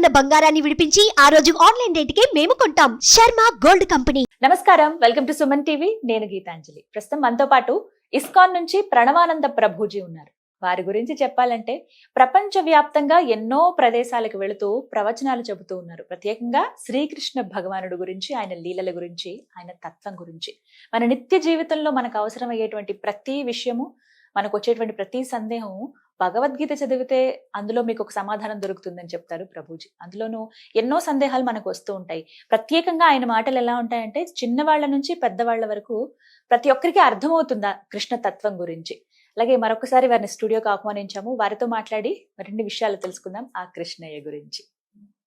ఉన్న బంగారాన్ని విడిపించి ఆ రోజు ఆన్లైన్ రేటుకే మేము కొంటాం. Sharma gold company. నమస్కారం, వెల్కమ్ టు సుమన్ టీవీ. నేను గీతాంజలి. ప్రస్తుతం మనతో పాటు ఇస్కాన్ నుంచి ప్రణవానంద ప్రభుజీ ఉన్నారు. వారి గురించి చెప్పాలంటే ప్రపంచ వ్యాప్తంగా ఎన్నో ప్రదేశాలకు వెళుతూ ప్రవచనాలు చెబుతూ ఉన్నారు. ప్రత్యేకంగా శ్రీకృష్ణ భగవానుడు గురించి, ఆయన లీలల గురించి, ఆయన తత్వం గురించి, మన నిత్య జీవితంలో మనకు అవసరమయ్యేటువంటి ప్రతి విషయము, మనకు వచ్చేటువంటి ప్రతి సందేహం భగవద్గీత చదివితే అందులో మీకు ఒక సమాధానం దొరుకుతుందని చెప్తారు ప్రభుజీ. అందులోనూ ఎన్నో సందేహాలు మనకు వస్తూ ఉంటాయి. ప్రత్యేకంగా ఆయన మాటలు ఎలా ఉంటాయంటే చిన్నవాళ్ల నుంచి పెద్దవాళ్ల వరకు ప్రతి ఒక్కరికి అర్థమవుతుందా కృష్ణ తత్వం గురించి. అలాగే మరొకసారి వారిని స్టూడియోకి ఆహ్వానించాము. వారితో మాట్లాడి మరిన్ని విషయాలు తెలుసుకుందాం ఆ కృష్ణయ్య గురించి.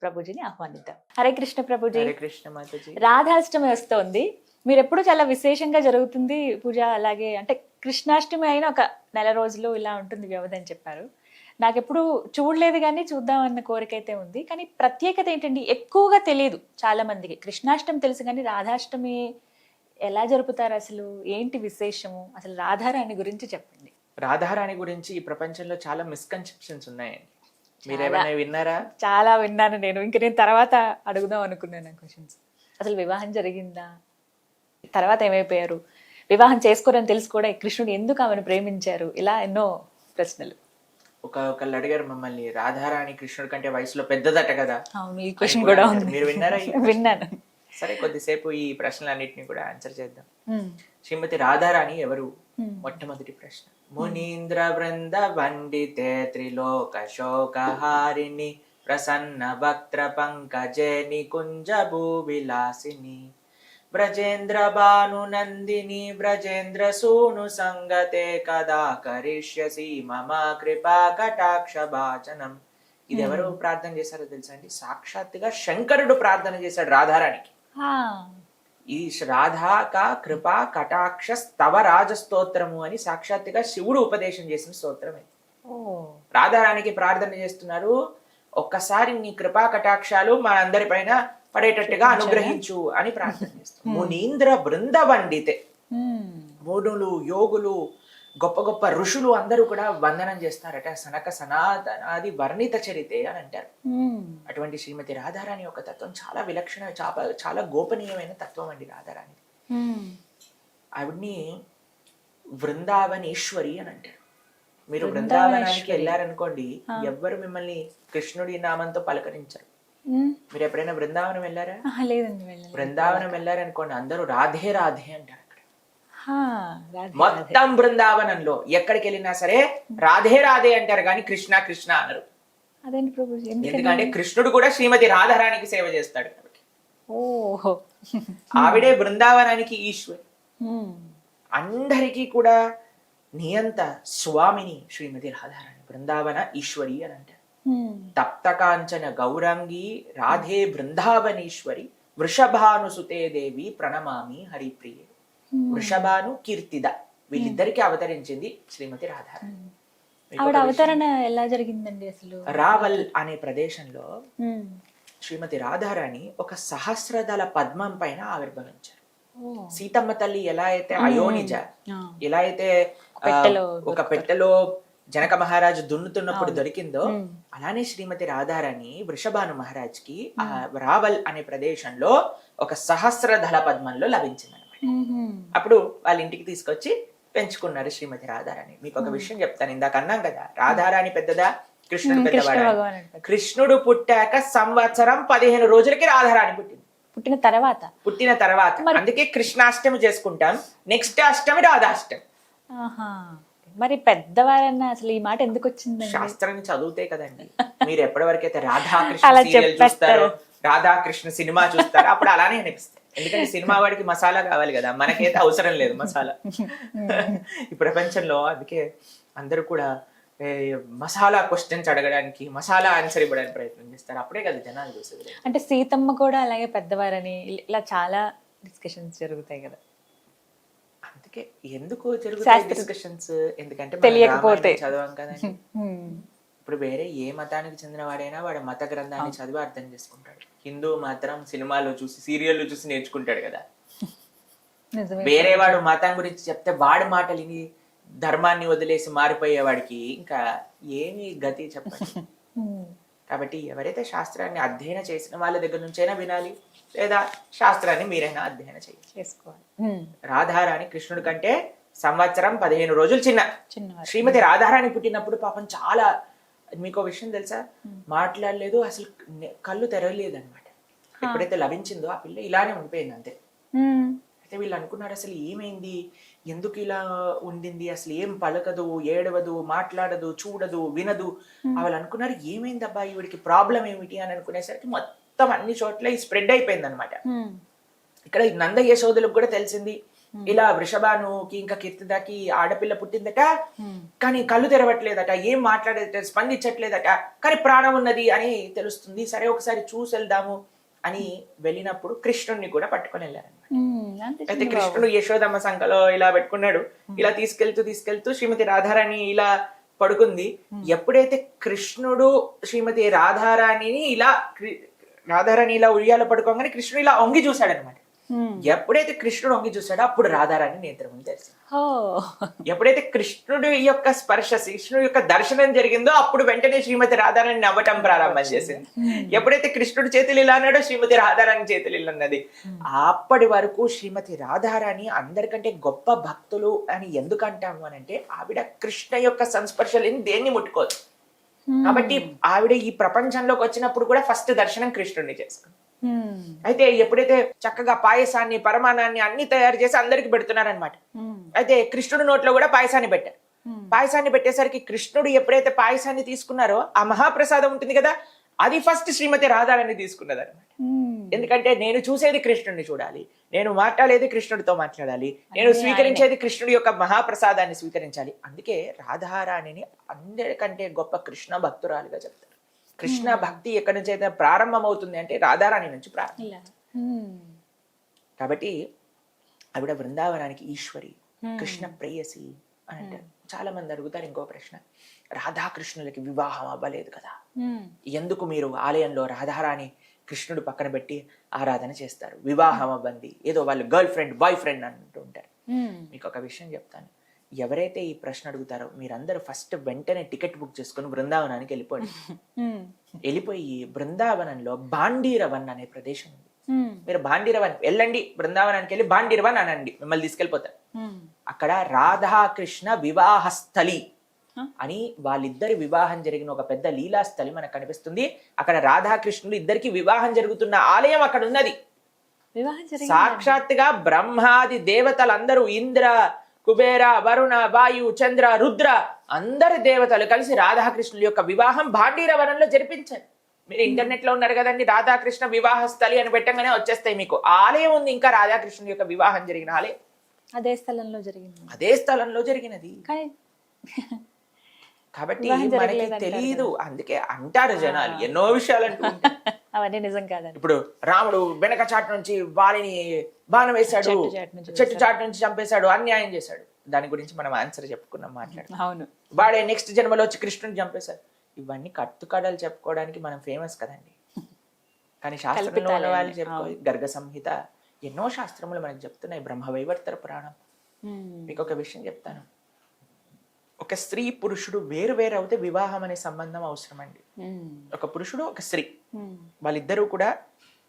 ప్రభుజీని ఆహ్వానిద్దాం. హరే కృష్ణ ప్రభుజీ. హరే కృష్ణ మాతాజీ. రాధాష్టమి వస్తోంది, మీరు ఎప్పుడు చాలా విశేషంగా జరుగుతుంది పూజ. అలాగే అంటే కృష్ణాష్టమి అయినా ఒక నెల రోజులు ఇలా ఉంటుంది వ్యవధి అని చెప్పారు. నాకెప్పుడు చూడలేదు కానీ చూద్దాం అన్న కోరిక అయితే ఉంది. కానీ ప్రత్యేకత ఏంటండి, ఎక్కువగా తెలియదు చాలా మందికి. కృష్ణాష్టమి తెలుసు కానీ రాధాష్టమి ఎలా జరుపుతారు, అసలు ఏంటి విశేషము, అసలు రాధారాణి గురించి చెప్పండి. రాధారాణి గురించి ఈ ప్రపంచంలో చాలా మిస్కన్సెప్షన్స్ ఉన్నాయండి. మీరు ఏమైనా విన్నారా? చాలా విన్నాను నేను. ఇంక నేను తర్వాత అడుగుదాం అనుకున్నాను క్వశ్చన్స్. అసలు వివాహం జరిగిందా, తర్వాత ఏమైపోయారు, వివాహం చేసుకోరని తెలుసు కూడా కృష్ణుడు ఎందుకు ఆమెను ప్రేమించారు, ఇలా ఎన్నో ప్రశ్నలు. ఒకళ్ళు అడిగారు మమ్మల్ని, రాధారాణి కృష్ణుడి కంటే వయసులో పెద్దదట కదా. అవును, ఈ క్వశ్చన్ కూడా ఉంది. మీరు విన్నారా? విన్నాను. సరే, కొద్దిసేపు ఈ ప్రశ్నలన్నింటినీ కూడా ఆన్సర్ చేద్దాం. శ్రీమతి రాధారాణి ఎవరు? మొట్టమొదటి ప్రశ్న. మునీంద్ర బృంద వండితే త్రిలోక శోకహారిణి ప్రసన్న వక్త్ర పంకజే నికుంజ భూవిలాసిని బ్రజేంద్ర భాను నందిని బ్రజేంద్ర సూను సంగతే కదా కరిష్యసి మమ కృపా కటాక్ష భాజనం. ఇది ఎవరు ప్రార్థన చేశారో తెలుసా అండి? సాక్షాత్తుగా శంకరుడు ప్రార్థన చేశాడు రాధారానికి. ఈ రాధాక కృపా కటాక్ష స్తవ రాజ స్తోత్రము అని సాక్షాత్తుగా శివుడు ఉపదేశం చేసిన స్తోత్రం ఇది. రాధారానికి ప్రార్థన చేస్తున్నారు, ఒక్కసారి నీ కృపా కటాక్షాలు మా అందరి పైన పడేటట్టుగా అనుగ్రహించు అని ప్రార్థన చేస్తాం. మునీంద్ర బృంద వండితే, మునులు, యోగులు, గొప్ప గొప్ప ఋషులు అందరూ కూడా వందనం చేస్తారట. సనక సనాతనాది వర్ణిత చరితే అని అంటారు. అటువంటి శ్రీమతి రాధారాణి యొక్క తత్వం చాలా విలక్షణ, చాలా గోపనీయమైన తత్వం అండి రాధారాణి. ఆవిడ్ని వృందావనేశ్వరి అని అంటారు. మీరు బృందావనానికి వెళ్ళారనుకోండి, ఎవ్వరు మిమ్మల్ని కృష్ణుడి నామంతో పలకరించరు. మీరు ఎప్పుడైనా బృందావనం వెళ్ళారా? బృందావనం వెళ్ళారనుకోండి, అందరూ రాధే రాధే అంటారు. మొత్తం బృందావనంలో ఎక్కడికి వెళ్ళినా సరే రాధే రాధే అంటారు కానీ కృష్ణ కృష్ణ అనరు. ఎందుకంటే కృష్ణుడు కూడా శ్రీమతి రాధారానికి సేవ చేస్తాడు కాబట్టి. ఆవిడే బృందావనానికి ఈశ్వరి, అందరికీ కూడా నియంత స్వామిని శ్రీమతి రాధారాణి. బృందావన ఈశ్వరి అని అంటారు. తప్త కాంచన గౌరాంగి రాధే బృందావనేశ్వరి వృషభానుసుతే దేవి ప్రణమామి హరిప్రియే. వృషభాను కీర్తిద, వీళ్ళిద్దరికి అవతరించింది శ్రీమతి రాధారాణి. ఆవిడ అవతరణ ఎలా జరిగిందండి అసలు? రావల్ అనే ప్రదేశంలో శ్రీమతి రాధారాణి ఒక సహస్రదళ పద్మం పైన ఆవిర్భవించారు. సీతమ్మ తల్లి ఎలా అయితే అయోనిజ, ఎలా అయితే ఒక పెట్టెలో జనక మహారాజు దున్నుతున్నప్పుడు దొరికిందో, అలానే శ్రీమతి రాధారాణి వృషభాను మహారాజ్ కి ఆ రావల్ అనే ప్రదేశంలో ఒక సహస్రదళ పద్మంలో లభించింది. అప్పుడు వాళ్ళ ఇంటికి తీసుకొచ్చి పెంచుకున్నారు శ్రీమతి రాధారాణి. మీకు ఒక విషయం చెప్తాను, ఇందాక అన్నాం కదా రాధారాణి పెద్దదా కృష్ణుడు పెద్దవాడా? కృష్ణుడు పుట్టాక సంవత్సరం 15 రోజులకి రాధారాణి పుట్టింది. పుట్టిన తర్వాత అందుకే కృష్ణాష్టమి చేసుకుంటాం. నెక్స్ట్ అష్టమి రాధాష్టమి. మరి పెద్దవారన్నా అసలు ఈ మాట ఎందుకు వచ్చింది? శాస్త్రాన్ని చదివితే కదండి. మీరు ఎప్పటి వరకైతే రాధాకృష్ణ సీరియల్ చూస్తారో, రాధాకృష్ణ సినిమా చూస్తారో అప్పుడు అలానే అనిపిస్తుంది. ఎందుకంటే సినిమా వాడికి మసాలా కావాలి కదా, మనకైతే అవసరం లేదు మసాలా ఈ ప్రపంచంలో. అందుకే అందరూ కూడా మసాలా క్వశ్చన్స్ అడగడానికి, మసాలా ఆన్సర్ ఇవ్వడానికి ప్రయత్నం చేస్తారు. అప్పుడే కదా జనాలు చూసేది. అంటే సీతమ్మ కూడా అలాగే పెద్దవారని ఇలా చాలా డిస్కషన్స్ జరుగుతాయి కదా. అందుకే ఎందుకు జరుగుతాయి డిస్కషన్స్? ఎందుకంటే తెలియకపోతే చదవం కదండి. ఇప్పుడు వేరే ఏ మతానికి చెందిన వాడైనా వాడు మత గ్రంథాన్ని చదివి అర్థం చేసుకుంటాడు. హిందూ మాత్రం సినిమాలు చూసి, సీరియల్లు చూసి నేర్చుకుంటాడు కదా. వేరే వాడు మతం గురించి చెప్తే వాడి మాటలు ధర్మాన్ని వదిలేసి మారిపోయేవాడికి ఇంకా ఏమి గతి చెప్పండి. కాబట్టి ఎవరైతే శాస్త్రాన్ని అధ్యయనం చేసిన వాళ్ళ దగ్గర నుంచైనా వినాలి, లేదా శాస్త్రాన్ని మీరైనా అధ్యయనం చేసుకోవాలి. రాధారాణి కృష్ణుడి కంటే సంవత్సరం 15 రోజులు చిన్న. శ్రీమతి రాధారాణి పుట్టినప్పుడు పాపం చాలా, మీకు విషయం తెలుసా, మాట్లాడలేదు, అసలు కళ్ళు తెరవలేదు అనమాట. ఎప్పుడైతే లభించిందో ఆ పిల్ల ఇలానే ఉండిపోయింది అంతే. అయితే వీళ్ళు అనుకున్నారు అసలు ఏమైంది, ఎందుకు ఇలా ఉండింది, అసలు ఏం పలకదు, ఏడవదు, మాట్లాడదు, చూడదు, వినదు. వాళ్ళు అనుకున్నారు ఏమైంది అబ్బా ఈవిడికి ప్రాబ్లం ఏమిటి అని అనుకునేసరికి మొత్తం అన్ని చోట్ల స్ప్రెడ్ అయిపోయింది అనమాట. ఇక్కడ నంద యశోదలకు కూడా తెలిసింది ఇలా వృషభానుకి ఇంకా కీర్తిదాకి ఆడపిల్ల పుట్టిందట, కానీ కళ్ళు తెరవట్లేదట, ఏం మాట్లాడేదట, స్పందించట్లేదట, కానీ ప్రాణం ఉన్నది అని తెలుస్తుంది. సరే ఒకసారి చూసి వెళ్దాము అని వెళ్ళినప్పుడు కృష్ణుడిని కూడా పట్టుకొని వెళ్ళారనమాట. అయితే కృష్ణుడు యశోదమ్మ సంఖలో ఇలా పెట్టుకున్నాడు. ఇలా తీసుకెళ్తూ శ్రీమతి రాధారాణి ఇలా పడుకుంది. ఎప్పుడైతే కృష్ణుడు శ్రీమతి రాధారాణిని ఇలా ఉయ్యాలో పడుకోగానే కృష్ణుడు ఇలా వంగి చూశాడు అనమాట. ఎప్పుడైతే కృష్ణుడు వంగి చూశాడో అప్పుడు రాధారాణి నేత్రం తెలిసి, ఎప్పుడైతే కృష్ణుడి యొక్క స్పర్శ, కృష్ణుడి యొక్క దర్శనం జరిగిందో అప్పుడు వెంటనే శ్రీమతి రాధారాణి నవ్వటం ప్రారంభం చేసింది. ఎప్పుడైతే కృష్ణుడి చేతులు ఇలా అన్నాడో శ్రీమతి రాధారాణి చేతులు ఇలా అన్నది. అప్పటి వరకు శ్రీమతి రాధారాణి అందరికంటే గొప్ప భక్తులు అని ఎందుకు అంటాము అని అంటే, ఆవిడ కృష్ణ యొక్క సంస్పర్శలేని దేన్ని ముట్టుకోదు. కాబట్టి ఆవిడ ఈ ప్రపంచంలోకి వచ్చినప్పుడు కూడా ఫస్ట్ దర్శనం కృష్ణుడిని చేసుకుంది. అయితే ఎప్పుడైతే చక్కగా పాయసాన్ని, పరమాన్నాన్ని అన్ని తయారు చేసి అందరికి పెడుతున్నారనమాట. అయితే కృష్ణుడి నోట్లో కూడా పాయసాన్ని పెట్టారు. పాయసాన్ని పెట్టేసరికి కృష్ణుడు ఎప్పుడైతే పాయసాన్ని తీసుకున్నారో ఆ మహాప్రసాదం ఉంటుంది కదా, అది ఫస్ట్ శ్రీమతి రాధారాణి తీసుకున్నది అనమాట. ఎందుకంటే నేను చూసేది కృష్ణుడిని చూడాలి, నేను మాట్లాడేది కృష్ణుడితో మాట్లాడాలి, నేను స్వీకరించేది కృష్ణుడి యొక్క మహాప్రసాదాన్ని స్వీకరించాలి. అందుకే రాధారాణిని అందరికంటే గొప్ప కృష్ణ భక్తురాలుగా చెప్తారు. కృష్ణ భక్తి ఎక్కడి నుంచి అయితే ప్రారంభం అవుతుంది అంటే రాధారాణి నుంచి ప్రారంభం. కాబట్టి ఆవిడ బృందావనానికి ఈశ్వరి, కృష్ణ ప్రేయసి అని అంటారు. చాలా మంది అడుగుతారు ఇంకో ప్రశ్న, రాధాకృష్ణులకి వివాహం అవ్వలేదు కదా, ఎందుకు మీరు ఆలయంలో రాధారాణి కృష్ణుడు పక్కన పెట్టి ఆరాధన చేస్తారు, వివాహం అవ్వండి, ఏదో వాళ్ళు గర్ల్ ఫ్రెండ్ బాయ్ ఫ్రెండ్ అంటూ ఉంటారు. మీకు ఒక విషయం చెప్తాను, ఎవరైతే ఈ ప్రశ్న అడుగుతారో మీరందరూ ఫస్ట్ వెంటనే టికెట్ బుక్ చేసుకుని బృందావనానికి వెళ్ళిపోండి. వెళ్ళిపోయి బృందావనంలో బాండీరవన్ అనే ప్రదేశం ఉంది. మీరు బాండీరవన్ వెళ్ళండి, బృందావనానికి వెళ్ళి బాండీరవన్ అనండి, మిమ్మల్ని తీసుకెళ్ళిపోతారు. అక్కడ రాధాకృష్ణ వివాహస్థలి అని వాళ్ళిద్దరి వివాహం జరిగిన ఒక పెద్ద లీలాస్థలి మనకు కనిపిస్తుంది. అక్కడ రాధాకృష్ణులు ఇద్దరికి వివాహం జరుగుతున్న ఆలయం అక్కడ ఉన్నది. సాక్షాత్తుగా బ్రహ్మాది దేవతలందరూ, ఇంద్ర, కుబేర, వరుణ, వాయు, చంద్ర, రుద్ర అందరి దేవతలు కలిసి రాధాకృష్ణుల యొక్క వివాహం భాండీరవనంలో జరిపించారు. మీరు ఇంటర్నెట్ లో ఉన్నారు కదండి, రాధాకృష్ణ వివాహ స్థలి అని పెట్టగానే వచ్చేస్తాయి మీకు. ఆలయం ఉంది ఇంకా రాధాకృష్ణుల యొక్క వివాహం జరిగిన ఆలయం అదే స్థలంలో జరిగినది. కాబట్టి మనకి తెలియదు, అందుకే అంటారు జనాలు ఎన్నో విషయాలు అంటూ అవన్నీ నిజం కాదండి. ఇప్పుడు రాముడు వెనక చాటు నుంచి వారిని బాణం వేశాడు, చెట్టు చాటు నుంచి చంపేశాడు, అన్యాయం చేశాడు. దాని గురించి మనం ఆన్సర్ చెప్పుకున్నాం, మాట్లాడు. అవును, వాడే నెక్స్ట్ జన్మలో వచ్చి కృష్ణుని చంపేశాడు. ఇవన్నీ కట్టుకడలు చెప్పుకోవడానికి మనం ఫేమస్ కదండి. కానీ శాస్త్రంలో వాళ్ళు చెప్పుకోవాలి, గర్గ సంహిత ఎన్నో శాస్త్రములు మనకు చెప్తున్నాయి, బ్రహ్మవైవర్తర పురాణం. మీకు ఒక విషయం చెప్తాను, ఒక స్త్రీ పురుషుడు వేరు వేరు అవుతే వివాహం అనే సంబంధం అవసరం అండి. ఒక పురుషుడు ఒక స్త్రీ వాళ్ళిద్దరూ కూడా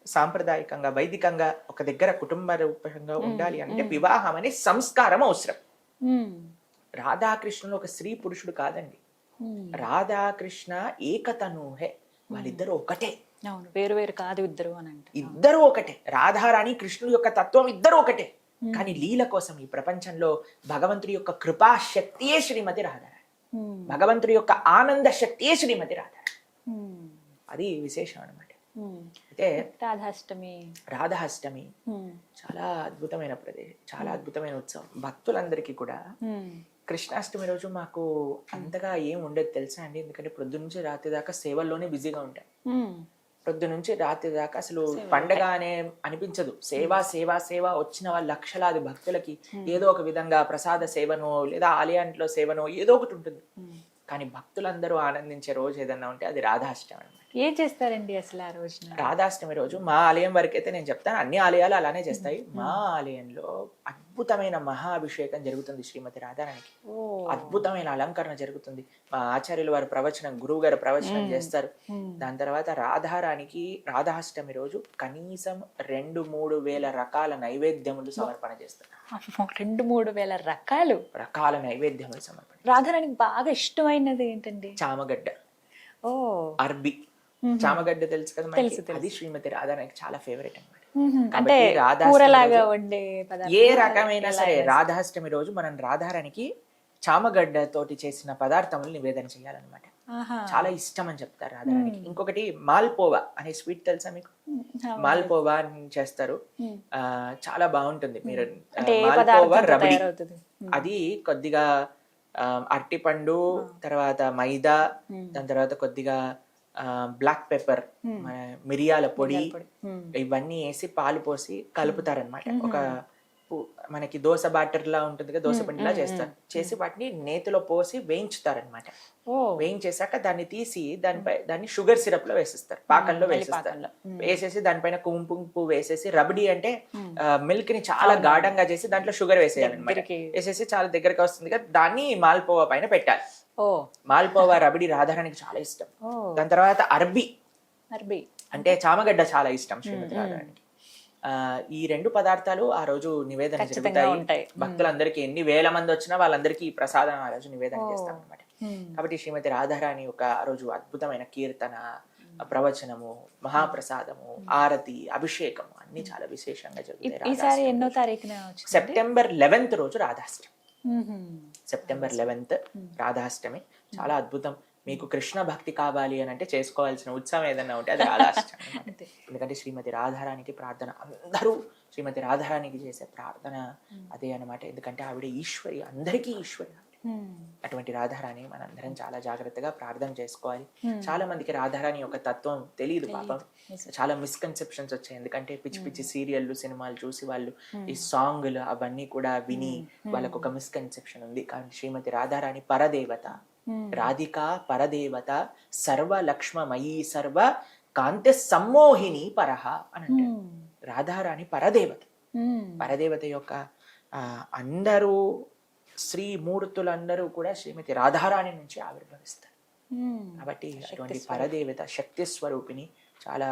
సాంప్రదాయకంగా వైదికంగా ఒక దగ్గర కుటుంబ రూపంగా ఉండాలి అంటే వివాహం అనే సంస్కారం అవసరం. రాధాకృష్ణులు ఒక స్త్రీ పురుషుడు కాదండి, రాధాకృష్ణ ఏకతనుహే, వాళ్ళిద్దరూ ఒకటే, వేరు వేరు కాదు, ఇద్దరు అని అంటే ఇద్దరు ఒకటే. రాధారాణి కృష్ణుడి యొక్క తత్వం ఇద్దరు ఒకటే. కానీ లీల కోసం ఈ ప్రపంచంలో భగవంతుడి యొక్క కృపా శక్తియే శ్రీమతి రాధారాణి, భగవంతుడి యొక్క ఆనంద శక్తియే శ్రీమతి రాధారాణి. అది విశేషం అనమాట. అయితే రాధాష్టమి చాలా అద్భుతమైన ప్రదేశం, చాలా అద్భుతమైన ఉత్సవం. భక్తులందరికీ కూడా కృష్ణాష్టమి రోజు మాకు అంతగా ఏం ఉండదు తెలుసా అండి, ఎందుకంటే ప్రొద్దు నుంచి రాత్రి దాకా సేవల్లోనే బిజీగా ఉంటాం. ప్రొద్దు నుంచి రాత్రి దాకా అసలు పండగ అనే అనిపించదు. సేవ సేవ సేవ, వచ్చిన వాళ్ళ లక్షలాది భక్తులకి ఏదో ఒక విధంగా ప్రసాద సేవనో లేదా ఆలయంలో సేవనో ఏదో ఒకటి ఉంటుంది. కానీ భక్తులందరూ ఆనందించే రోజు ఏదన్నా ఉంటే అది రాధాష్టమి అనమాట. ఏం చేస్తారండి అసలు ఆ రోజున? రాధాష్టమి రోజు మా ఆలయం వరకు అయితే నేను చెప్తాను, అన్ని ఆలయాలు అలానే చేస్తాయి. మా ఆలయంలో అద్భుతమైన మహాభిషేకం జరుగుతుంది శ్రీమతి రాధారానికి. ఓ, అద్భుతమైన అలంకరణ జరుగుతుంది. మా ఆచార్యులు వారి ప్రవచనం, గురువు గారు ప్రవచనం చేస్తారు. దాని తర్వాత రాధారానికి రాధాష్టమి రోజు కనీసం 2-3 వేల రకాల నైవేద్యములు సమర్పణ చేస్తారు. 2-3 వేల రకాల నైవేద్యములు సమర్పణ. రాధారానికి బాగా ఇష్టమైనది ఏంటండి? చామగడ్డ, ఓ, అర్బి. చామగడ్డ తెలుసు కదా మనకి? తెలుసు, తెలుసు. అది శ్రీమతి రాధారానికి చాలా ఫేవరెట్ అన్నమాట. అంటే కాబట్టి రాధాష్టమి కూరలాగా రోజు వండే పదార్థం ఏ రకమైన సరే రాధాష్టమి రోజు మనం రాధారానికి చామగడ్డ తోటి చేసిన పదార్థములు నివేదన చేయాలన్నమాట. చాలా ఇష్టం అని చెప్తారు రాధారానికి. ఇంకొకటి మాల్పోవా అనే స్వీట్ తెలుసా మీకు? మాల్పోవా చేస్తారు, చాలా బాగుంటుంది. మీరు మాల్పోవా రబడి, అది కొద్దిగా అరటిపండు, తర్వాత మైదా, దాని తర్వాత కొద్దిగా బ్లాక్ పెప్పర్, మిరియాల పొడి, ఇవన్నీ వేసి పాలు పోసి కలుపుతారనమాట. ఒక మనకి దోశ బ్యాటర్ లా ఉంటుంది కదా, దోశ పిండిలా చేస్తారు. చేసి వాటిని నేతిలో పోసి వేయించుతారనమాట. వేయించేసాక దాన్ని తీసి దాన్ని షుగర్ సిరప్ లో వేసిస్తారు, పాకంలో వేసేస్తారు. వేసేసి దానిపైన కుంకుమ వేసేసి, రబడి అంటే మిల్క్ ని చాలా గాఢంగా చేసి దాంట్లో షుగర్ వేసేయాలన్నమాట. వేసేసి చాలా దగ్గరగా వస్తుంది కదా, దాన్ని మాల్పోవా పైన పెట్టాలి. మాల్పోవా రబడి రాధారానికి చాలా ఇష్టం. దాని తర్వాత అర్బి అంటే చామగడ్డ చాలా ఇష్టం శ్రీమతి రాధారానికి. ఈ 2 పదార్థాలు ఆ రోజు నివేదన జరుగుతాయి. భక్తులందరికీ ఎన్ని వేల మంది వచ్చినా వాళ్ళందరికీ ఈ ప్రసాదం ఆ రోజు నివేదన చేస్తాం అనమాట. కాబట్టి శ్రీమతి రాధారాణి ఒక ఆ రోజు అద్భుతమైన కీర్తన, ప్రవచనము, మహాప్రసాదము, ఆరతి, అభిషేకం అన్ని చాలా విశేషంగా జరుగుతాయి. సెప్టెంబర్ 11th రోజు రాధాష్టమి. సెప్టెంబర్ 11th రాధాష్టమి చాలా అద్భుతం. మీకు కృష్ణ భక్తి కావాలి అని అంటే చేసుకోవాల్సిన ఉత్సవం ఏదన్నా ఉంటే అది రాధాష్టమి. ఎందుకంటే శ్రీమతి రాధారానికి ప్రార్థన, అందరూ శ్రీమతి రాధారానికి చేసే ప్రార్థన అదే అనమాట. ఎందుకంటే ఆవిడ ఈశ్వరి, అందరికీ ఈశ్వరి. అటువంటి రాధారాణి మనందరం చాలా జాగ్రత్తగా ప్రార్థన చేసుకోవాలి. చాలా మందికి రాధారాణి యొక్క తత్వం తెలియదు పాపం. చాలా మిస్కన్సెప్షన్స్ వచ్చాయి. ఎందుకంటే పిచ్చి పిచ్చి సీరియల్లు, సినిమాలు చూసి వాళ్ళు ఈ సాంగ్లు అవన్నీ కూడా విని వాళ్ళకు ఒక మిస్కన్సెప్షన్ ఉంది. కానీ శ్రీమతి రాధారాణి పరదేవత, రాధిక పరదేవత, సర్వ లక్ష్మమయీ సర్వ కాంతి సమ్మోహిని పరహ అని అంటారు. రాధారాణి పరదేవత. పరదేవత యొక్క అందరూ శ్రీమూర్తులందరూ కూడా శ్రీమతి రాధారాణి నుంచి ఆవిర్భవిస్తారు. కాబట్టి అటువంటి పరదేవత శక్తి స్వరూపిణి చాలా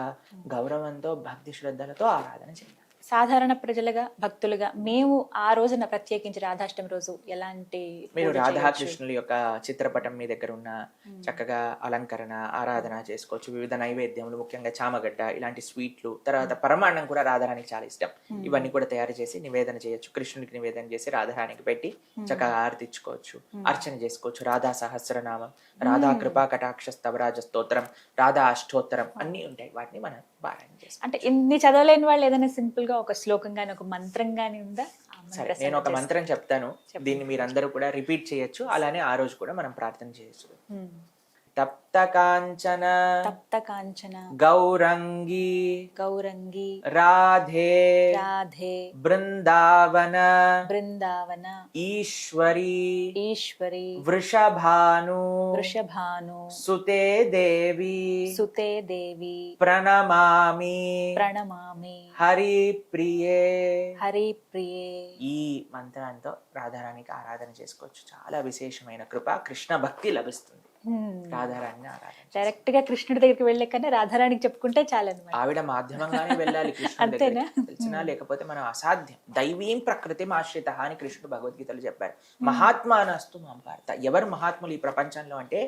గౌరవంతో, భక్తి శ్రద్ధలతో ఆరాధన చేయాలి. సాధారణ ప్రజలుగా, భక్తులుగా మేము ఆ రోజున ప్రత్యేకించి రాధాష్టమి రోజు ఎలాంటి మీరు రాధాకృష్ణుల యొక్క చిత్రపటం మీ దగ్గర ఉన్న చక్కగా అలంకరణ, ఆరాధన చేసుకోవచ్చు. వివిధ నైవేద్యములు, ముఖ్యంగా చామగడ్డ ఇలాంటి స్వీట్లు, తర్వాత పరమాన్నం కూడా రాధారానికి చాలా ఇష్టం. ఇవన్నీ కూడా తయారు చేసి నివేదన చేయొచ్చు. కృష్ణుడికి నివేదన చేసి రాధారానికి పెట్టి చక్కగా ఆరతిచ్చుకోవచ్చు, అర్చన చేసుకోవచ్చు. రాధా సహస్రనామం, రాధా కృపా కటాక్ష స్తవరాజ స్తోత్రం, రాధా అష్టోత్తరం అన్ని ఉంటాయి. వాటిని మనం పారాయణ చేసుకోవచ్చు. అంటే ఇన్ని చదవలేని వాళ్ళు ఏదైనా సింపుల్ గా ఒక శ్లోకం గాని, ఒక మంత్రం గాని ఉందా? సరే, నేను ఒక మంత్రం చెప్తాను, దీన్ని మీరందరూ కూడా రిపీట్ చేయొచ్చు. అలానే ఆ రోజు కూడా మనం ప్రార్థన చేయొచ్చు. తప్త కాంచన గౌరంగి రాధే బృందావన ఈశ్వరి వృషభాను సుతే దేవి ప్రణమామి హరిప్రియే. ఈ మంత్రంతో రాధారానికి ఆరాధన చేసుకోవచ్చు. చాలా విశేషమైన కృప, కృష్ణ భక్తి లభిస్తుంది. రాధారాణి ఆరాధన డైరెక్ట్ గా కృష్ణుడి దగ్గరికి వెళ్ళే కన్నా రాధారానికి చెప్పుకుంటే చాలన్నమాట. ఆవిడ మాధ్యమంగానే వెళ్ళాలి కృష్ణుడి దగ్గరికి, తెలిసినా లేకపోతే మనం అసాధ్యం. దైవీం ప్రకృతి ఆశ్రిత అని కృష్ణుడు భగవద్గీతలో చెప్పారు. మహాత్మానస్తు మాం పార్థ. ఎవరు మహాత్ములు ఈ ప్రపంచంలో అంటే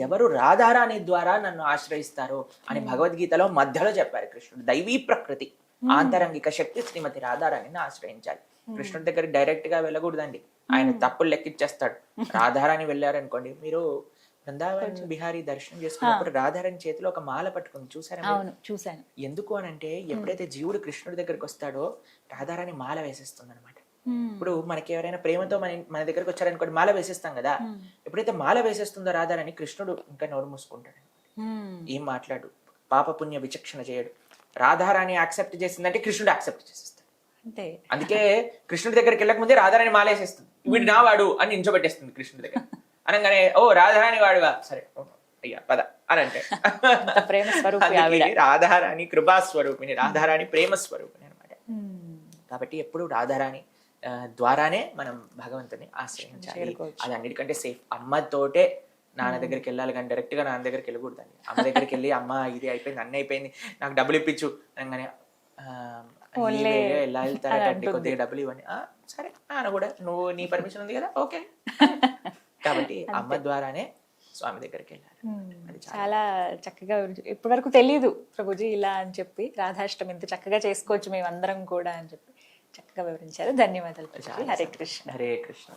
ఎవరు రాధారాణి ద్వారా నన్ను ఆశ్రయిస్తారో అని భగవద్గీతలో మధ్యలో చెప్పారు కృష్ణుడు. దైవీ ప్రకృతి, ఆంతరంగిక శక్తి శ్రీమతి రాధారాణిని ఆశ్రయించాలి. కృష్ణుడి దగ్గరికి డైరెక్ట్ గా వెళ్ళకూడదండి, ఆయన తప్పులు లెక్కిచ్చేస్తాడు. రాధారాణి వెళ్ళారనుకోండి, మీరు బృందావన్ బిహారీ దర్శనం చేసుకున్నప్పుడు రాధారాణి చేతిలో ఒక మాల పట్టుకుంది, చూసారా? చూసాను. ఎందుకు అని అంటే ఎప్పుడైతే జీవుడు కృష్ణుడి దగ్గరికి వస్తాడో రాధారాణి మాల వేసేస్తుంది అనమాట. ఇప్పుడు మనకి ఎవరైనా ప్రేమతో మన దగ్గరకు వచ్చారనుకోండి, మాల వేసేస్తాం కదా. ఎప్పుడైతే మాల వేసేస్తుందో రాధారాణి, కృష్ణుడు ఇంకా నోరు మూసుకుంటాడు, ఏం మాట్లాడు, పాప పుణ్య విచక్షణ చేయడు. రాధారాణి యాక్సెప్ట్ చేసిందంటే కృష్ణుడు యాక్సెప్ట్ చేసేస్తాడు. అందుకే కృష్ణుడి దగ్గరికి వెళ్ళక ముందే రాధారాణి మాలేసేస్తుంది. వీడు నా వాడు అని నించోబెట్టేస్తుంది కృష్ణుడి దగ్గర. అనగానే ఓ రాధారాణి వాడుగా, సరే అయ్యా పద అని అంటే అంత ప్రేమ స్వరూపి అందుకే ఆవిడ. రాధారాణి కృపా స్వరూపిణి, రాధారాణి ప్రేమ స్వరూపిణి అనమాట. కాబట్టి ఎప్పుడు రాధారాణి ద్వారానే మనం భగవంతుని ఆశ్రయించాలి. చేరుకోవచ్చు. అది అన్నిటికంటే సేఫ్. అమ్మతోటే నాన్న దగ్గరికి వెళ్ళాలి కానీ డైరెక్ట్ గా నాన్న దగ్గరికి వెళ్ళకూడదండి. అమ్మ దగ్గరికి వెళ్ళి అమ్మ ఇది అయిపోయింది, అన్నీ అయిపోయింది, నాకు డబ్బులు ఇప్పించు అనగానే ఓన్లే వెళ్తారంటే కొద్దిగా డబ్బులు ఇవ్వండి, సరే నాన్న కూడా నువ్వు నీ పర్మిషన్ ఉంది కదా ఓకే. కాబట్టి అమ్మ ద్వారానే స్వామి దగ్గరికి వెళ్ళాలి. అది చాలా చక్కగా ఇప్పటి వరకు తెలియదు ప్రభుజీ ఇలా అని చెప్పి, రాధాష్టమి ఇంత చక్కగా చేసుకోవచ్చు మేమందరం కూడా అని చెప్పి చక్కగా వివరించారు. ధన్యవాదాలు ప్రభుజీ. హరే కృష్ణ. హరే కృష్ణ.